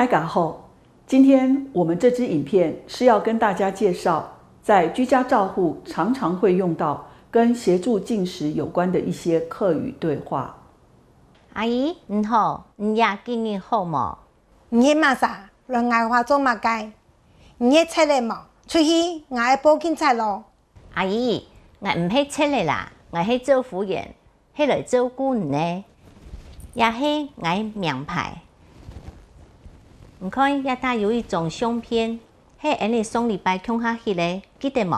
大家好，今天我们这支影片是要跟大家介绍，在居家照护常常会用到跟协助进食有关的一些客语对话。阿姨，你好，你呀今日好无？你迄嘛啥？乱爱化妆嘛该？你迄切的无？出去，我爱报警察咯。阿姨，我唔係切的啦，我係做服務員，係來照顧你呢，也係我名牌。唔看也帶有一種相片，係你上禮拜鄉下去咧，記得無？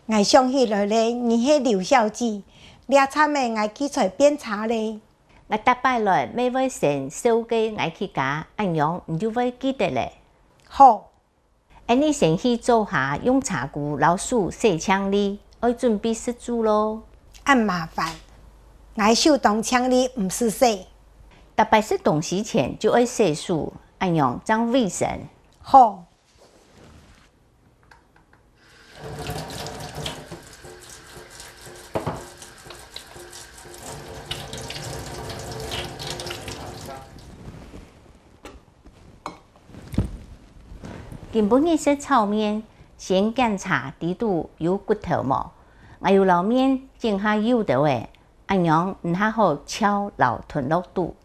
我想起來咧，你迄劉小姐，掠慘的，我記出來變差咧。我搭擺來，每位先手機我去加，安樣你就會記得咧。好。你先去做下用茶具老鼠洗槍哩，要準備食煮咯。按麻煩，我手動槍哩唔是洗。特別是東西前就要洗漱，安樣將衛生。好。今晡日食炒麵，先檢查底肚有骨頭無？我有撈麵整下有的話，安樣唔下好敲撈吞落肚。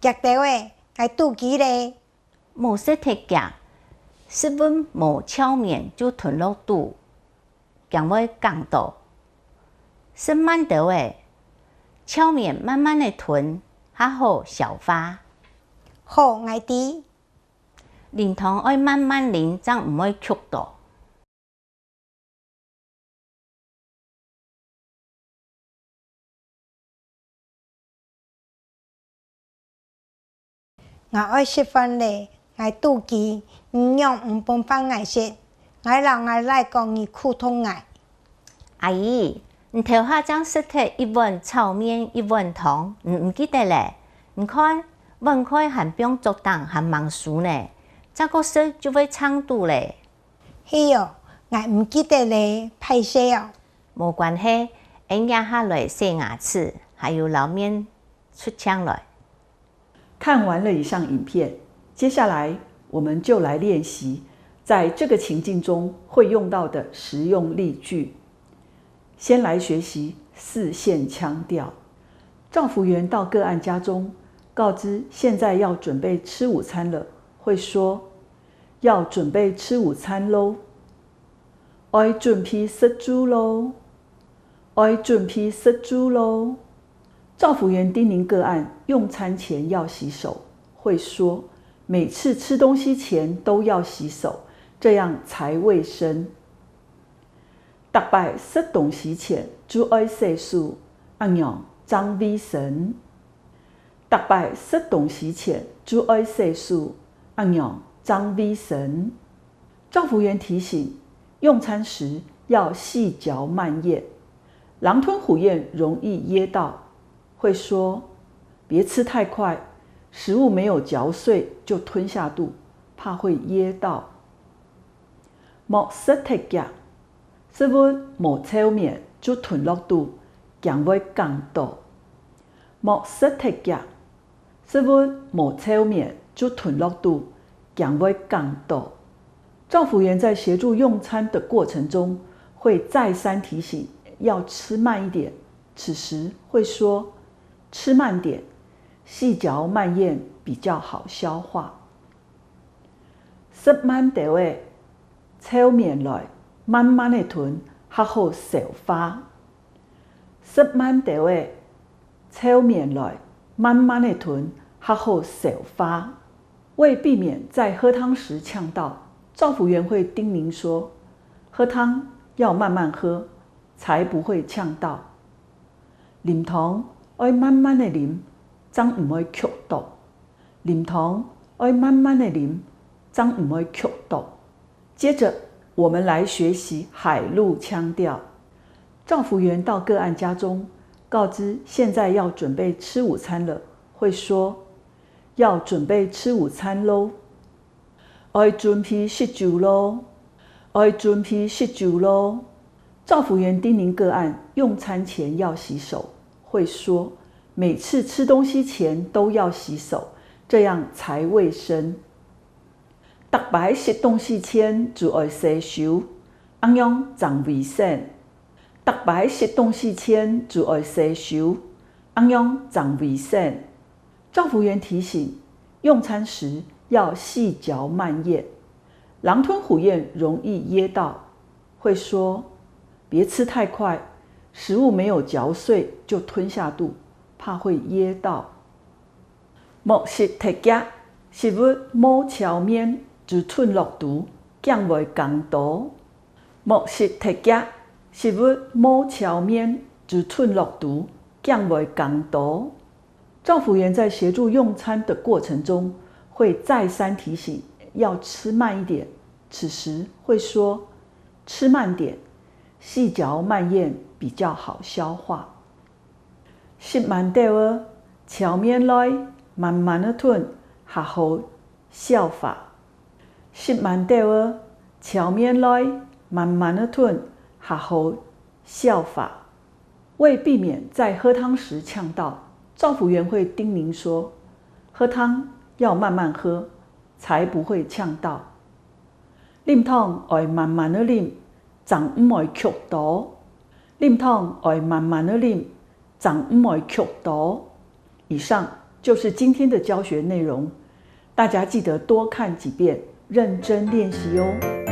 夾到誒，我肚臍咧。冇識體夾。食物冇敲面就吞落肚，將會降到。食慢啲誒，敲面慢慢地吞，較好消化。好，我知。飲湯要慢慢飲，才唔會嗆到。我愛食飯咧，我肚臍。唔用唔幫飯我食，我讓我來講你苦痛我。阿姨，你頭下將食體一碗炒麵一碗湯，唔記得咧？你看碗筷還不用作檔，還忙熟呢，這個食就會撐肚咧。係哦，我唔記得咧，歹勢哦。冇關係，俺家下來洗牙齒，還有撈麵出槍來。看完了以上影片，接下來我們就來練習在這個情境中會用到的實用例句。先來學習4線腔調。照服員到個案家中，告知現在要準備吃午餐了，會說要準備吃午餐咯，愛準備食煮咯，愛準備食煮咯。照服員叮嚀個案用餐前要洗手，會說每次吃東西前都要洗手，這樣才衛生。特別食東西前就要洗手，安樣才衛生。特別食東西前就要洗手，安樣才衛生。照服員提醒，用餐時要細嚼慢嚥，狼吞虎嚥容易噎到，會說別吃太快。食物沒有嚼碎就吞下肚，怕會噎到。莫食太夾，食物冇炒面就吞落肚，將會降到。莫食太夾，食物冇炒面就吞落肚，將會降到。照服員在協助用餐的過程中，會再三提醒要吃慢一點，此時會說吃慢點。細嚼慢嚥比較好消化。食慢啲嘅，炒麵來慢慢地吞，較好消化。食慢啲嘅，炒麵來慢慢地吞，較好消化。為避免在喝湯時嗆到，照服員會叮嚀說：喝湯要慢慢喝，才不會嗆到。飲湯要慢慢地飲。才唔會嗆到。飲湯要慢慢地飲，才唔會嗆到。接着，我們來學習海陸腔調。照服員到個案家中，告知現在要準備吃午餐了，會說要準備吃午餐咯。爱准备食酒咯，爱准备食酒咯。照服员叮咛个案用餐前要洗手，会说每次吃东西前都要洗手，这样才卫生。逐摆食东西前就要洗手，安样才卫生。逐摆食东西前就要洗手，安样才卫生。照服员提醒，用餐时要细嚼慢咽，狼吞虎咽容易噎到，会说别吃太快，食物没有嚼碎就吞下肚，怕会噎到。莫食摕夹，食物冇超面就吞落肚，减袂功度。莫食摕夹，食物冇超面就吞落肚，减袂功度。照服员在协助用餐的过程中，会再三提醒要吃慢一点，此时会说吃慢点，细嚼慢咽比较好消化。食慢点儿，超面来，慢慢的吞，学好消化。食慢点儿，超面来，慢慢的吞，学好消化。为避免在喝汤时呛到，照服员会叮咛说，喝汤要慢慢喝，才不会呛到。啉汤要慢慢的啉，暂唔会剧毒。啉汤要慢慢的啉，暂唔会剧毒。以上就是今天的教学内容，大家记得多看几遍，认真练习哦。